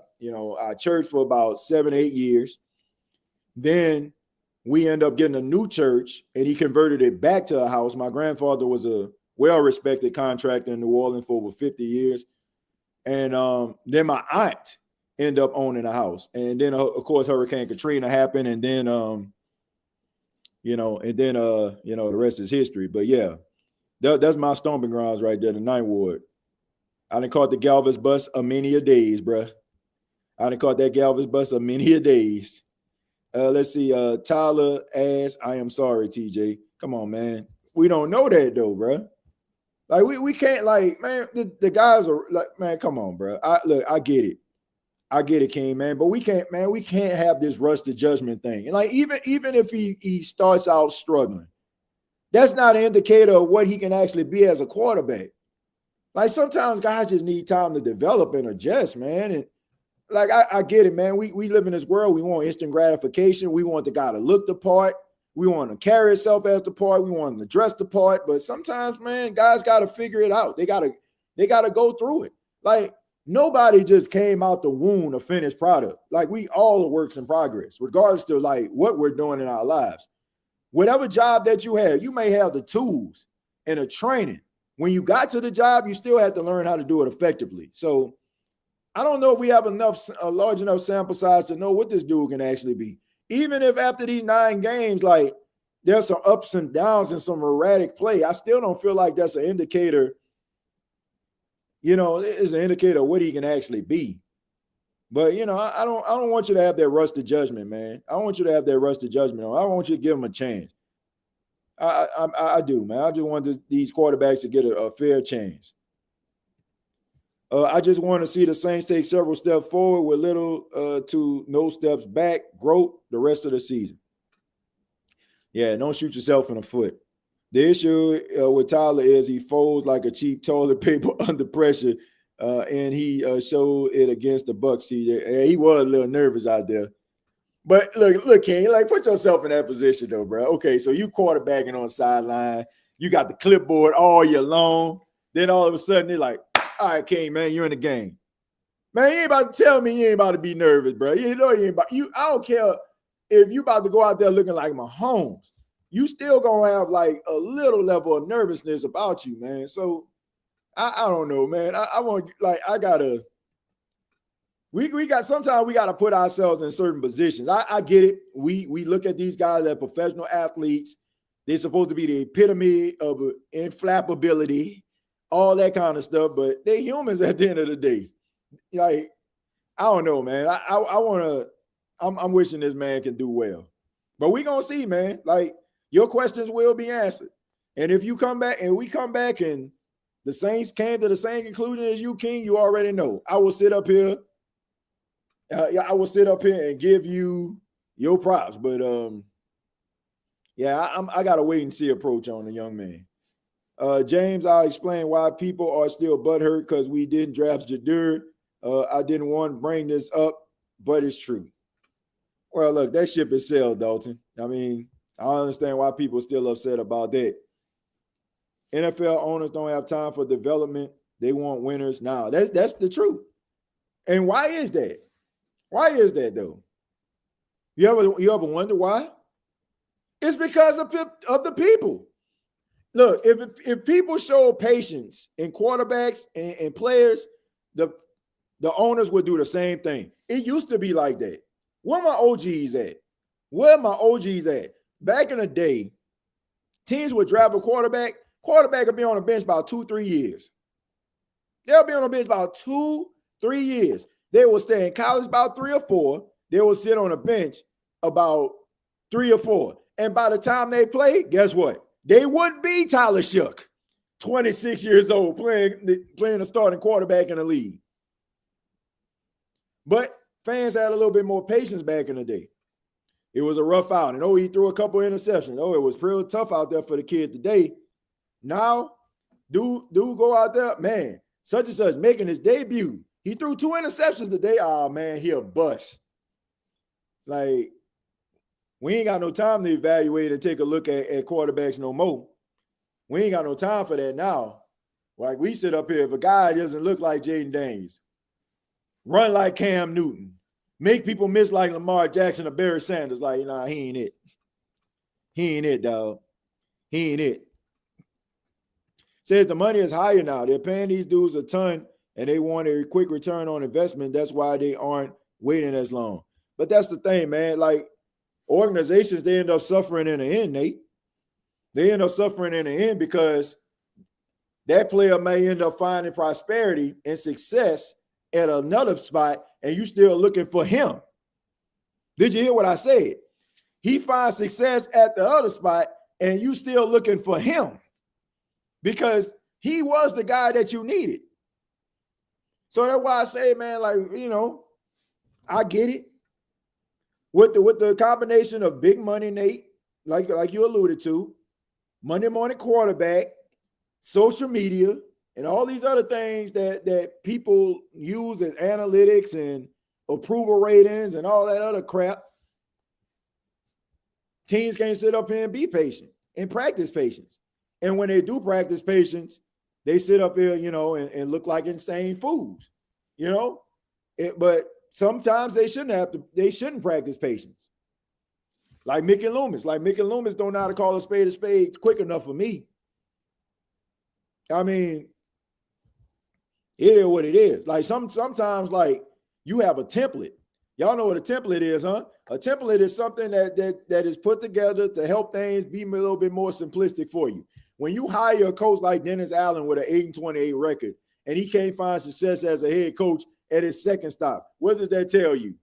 church for about 7-8 years. Then we end up getting a new church and he converted it back to a house. My grandfather was a well-respected contractor in New Orleans for over 50 years. And then my aunt ended up owning a house. And then, of course, Hurricane Katrina happened. And then, the rest is history. But yeah, that's my stomping grounds right there, the 9th ward. I done caught the Galvez bus a many a days, bruh. I done caught that Galvez bus a many a days. Let's see. Tyler asks, I am sorry, TJ. Come on, man. We don't know that though, bruh. Like, we can't, man, the guys are like, man, come on, bruh. I get it. I get it, King, man. But we can't have this rush to judgment thing. And even if he starts out struggling, that's not an indicator of what he can actually be as a quarterback. Like, sometimes guys just need time to develop and adjust, man. And I get it, man. We live in this world. We want instant gratification. We want the guy to look the part. We want to carry himself as the part. We want him to dress the part. But sometimes, man, guys got to figure it out. They got to go through it. Like, nobody just came out the womb a finished product. Like, we all are works in progress, regardless to what we're doing in our lives. Whatever job that you have, you may have the tools and the training. When you got to the job, you still have to learn how to do it effectively. So I don't know if we have a large enough sample size to know what this dude can actually be. Even if after these 9 games, there's some ups and downs and some erratic play, I still don't feel like that's an indicator. It's an indicator of what he can actually be. But, I don't want you to have that rush to judgment, man. I want you to have that rush to judgment. I want you to give him a chance. I do, man. I just want these quarterbacks to get a fair chance. I just want to see the Saints take several steps forward with little to no steps back, growth the rest of the season. Yeah, don't shoot yourself in the foot. The issue with Tyler is he folds like a cheap toilet paper under pressure, and he showed it against the Bucs, TJ. And he was a little nervous out there. But look, King, put yourself in that position, though, bro. Okay, so you quarterbacking on the sideline. You got the clipboard all year long. Then all of a sudden, they're like, all right, King, man, you're in the game. Man, you ain't about to tell me you ain't about to be nervous, bro. You know you ain't about – I don't care if you about to go out there looking like Mahomes. You still going to have, a little level of nervousness about you, man. So, I don't know, man. I want – I got to – sometimes we got to put ourselves in certain positions. I get it. We look at these guys as professional athletes. They're supposed to be the epitome of inflappability, all that kind of stuff, but they're humans at the end of the day. I don't know, man. I want to I'm wishing this man can do well. But we gonna see, man. Like, your questions will be answered. And if you come back and we come back and the Saints came to the same conclusion as you, King, you already know. I will sit up here. And give you your props. But I got a wait and see approach on the young man. James, I'll explain why people are still butthurt because we didn't draft Jadir. I didn't want to bring this up, but it's true. Well, look, that ship is sailed, Dalton. I mean, I understand why people are still upset about that. NFL owners don't have time for development. They want winners now. That's the truth. And why is that? Why is that, though? You ever wonder why? It's because of the people. Look, if people show patience in quarterbacks and players, the owners would do the same thing. It used to be like that. Where my OGs at? Back in the day, teams would draft a quarterback. Quarterback would be on the bench about 2-3 years. They'll be on the bench about 2-3 years. They will stay in college about 3 or 4. They will sit on the bench about 3 or 4. And by the time they play, guess what? They would be Tyler Shough, 26 years old, playing a starting quarterback in the league. But fans had a little bit more patience back in the day. It was a rough out. And he threw a couple interceptions. It was real tough out there for the kid today. Now, dude go out there, man, such and such making his debut. He threw 2 interceptions today. Oh, man, he a bust. Like, we ain't got no time to evaluate and take a look at quarterbacks no more. We ain't got no time for that now. Like, we sit up here, if a guy doesn't look like Jaden Daniels, run like Cam Newton, make people miss like Lamar Jackson or Barry Sanders, like, nah, he ain't it. He ain't it, dog. He ain't it. Says the money is higher now. They're paying these dudes a ton, and they want a quick return on investment. That's why they aren't waiting as long. But that's the thing, man. Like, organizations, they end up suffering in the end, Nate. They end up suffering in the end because that player may end up finding prosperity and success at another spot, and you still looking for him. Did you hear what I said? He finds success at the other spot, and you still looking for him because he was the guy that you needed. So that's why I say, man, like, I get it. With the combination of big money, Nate, like you alluded to, Monday morning quarterback, social media, and all these other things that people use as analytics and approval ratings and all that other crap, teams can't sit up here and be patient and practice patience. And when they do practice patience, they sit up here, and look like insane fools, But sometimes they shouldn't practice patience. Like Mickey Loomis. Don't know how to call a spade quick enough for me. I mean, it is what it is. Like sometimes, like, you have a template. Y'all know what a template is, huh? A template is something that is put together to help things be a little bit more simplistic for you. When you hire a coach like Dennis Allen with an 8-28 record, and he can't find success as a head coach at his second stop, what does that tell you?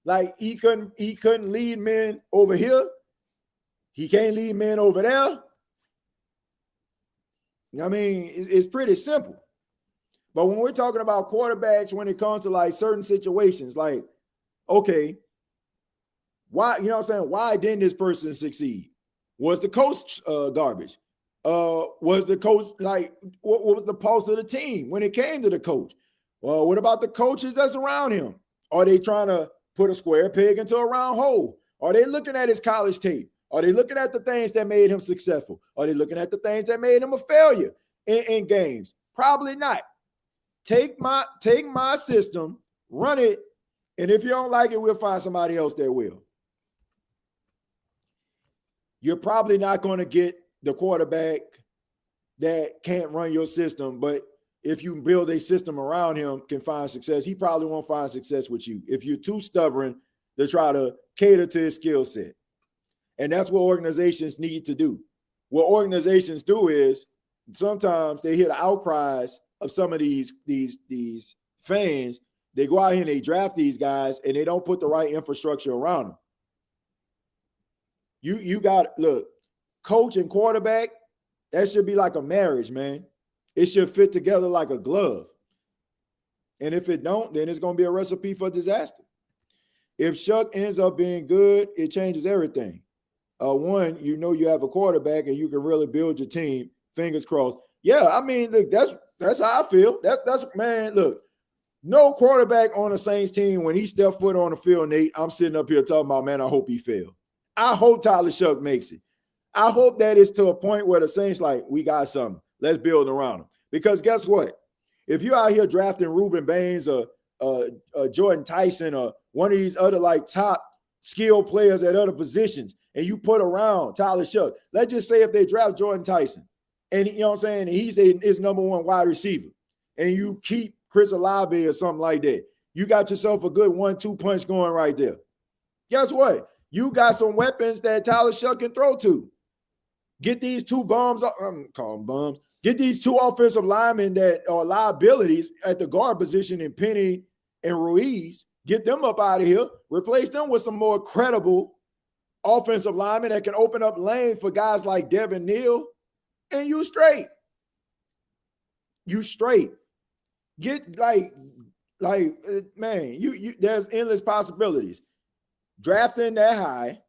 Like, he couldn't lead men over here. He can't lead men over there. I mean, it's pretty simple. But when we're talking about quarterbacks, when it comes to like certain situations, like, okay, why, why didn't this person succeed? Was the coach garbage? Was the coach, like, what was the pulse of the team when it came to the coach? Well, what about the coaches that's around him? Are they trying to put a square peg into a round hole? Are they looking at his college tape? Are they looking at the things that made him successful? Are they looking at the things that made him a failure in games? Probably not. Take my system, run it, and if you don't like it, we'll find somebody else that will. You're probably not going to get the quarterback that can't run your system, but if you build a system around him, can find success. He probably won't find success with you if you're too stubborn to try to cater to his skill set. And that's what organizations need to do. What organizations do is sometimes they hear the outcries of some of these fans They go out here and they draft these guys and they don't put the right infrastructure around them. You got, look, coach and quarterback, that should be like a marriage, man. It should fit together like a glove. And if it don't, then it's going to be a recipe for disaster. If Shough ends up being good, it changes everything. One, you know you have a quarterback and you can really build your team. Fingers crossed. Yeah, I mean, look, that's how I feel. That's man, look, no quarterback on the Saints team, when he stepped foot on the field, Nate, I'm sitting up here talking about, man, I hope he fails. I hope Tyler Shough makes it. I hope that it's to a point where the Saints like, we got something. Let's build around him. Because guess what? If you're out here drafting Reuben Baines or Jordan Tyson or one of these other like top skill players at other positions, and you put around Tyler Shough, let's just say if they draft Jordan Tyson, and you know what I'm saying, and he's his number one wide receiver, and you keep Chris Olave or something like that, you got yourself a good 1-2 punch going right there. Guess what? You got some weapons that Tyler Shough can throw to. Get these two bums, I'm calling them bums, get these two offensive linemen that are liabilities at the guard position in Penny and Ruiz, get them up out of here, replace them with some more credible offensive linemen that can open up lane for guys like Devin Neal, and you straight. You straight. Get like man, you there's endless possibilities. Drafting that high,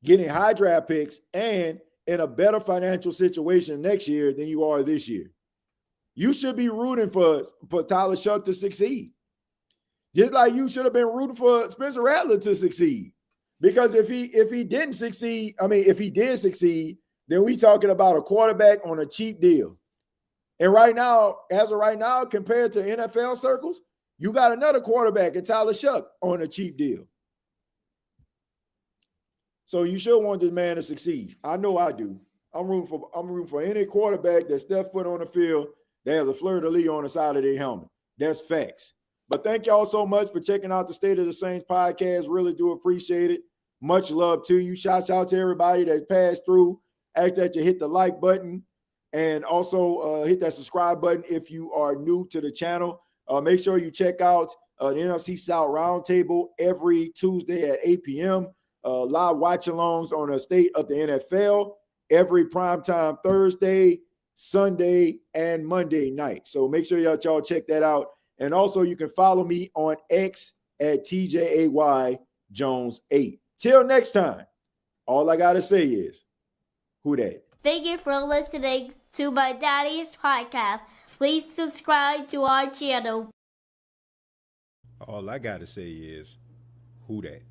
getting high draft picks, and in a better financial situation next year than you are this year. You should be rooting for Tyler Shough to succeed. Just like you should have been rooting for Spencer Rattler to succeed. Because if he didn't succeed, I mean, if he did succeed, then we talking about a quarterback on a cheap deal. And right now, as of right now, compared to NFL circles, you got another quarterback in Tyler Shough on a cheap deal. So you should want this man to succeed. I know I do. I'm rooting for any quarterback that steps foot on the field that has a fleur-de-lis on the side of their helmet. That's facts. But thank y'all so much for checking out the State of the Saints podcast. Really do appreciate it. Much love to you. Shouts out to everybody that passed through. Ask that you hit the like button and also hit that subscribe button if you are new to the channel. Make sure you check out the NFC South Roundtable every Tuesday at 8 p.m. Live watch-alongs on the State of the NFL every primetime Thursday, Sunday, and Monday night. So make sure y'all check that out. And also you can follow me on X at TJAY-Jones8. Till next time, all I got to say is, who dat? Thank you for listening to my daddy's podcast. Please subscribe to our channel. All I got to say is, who dat?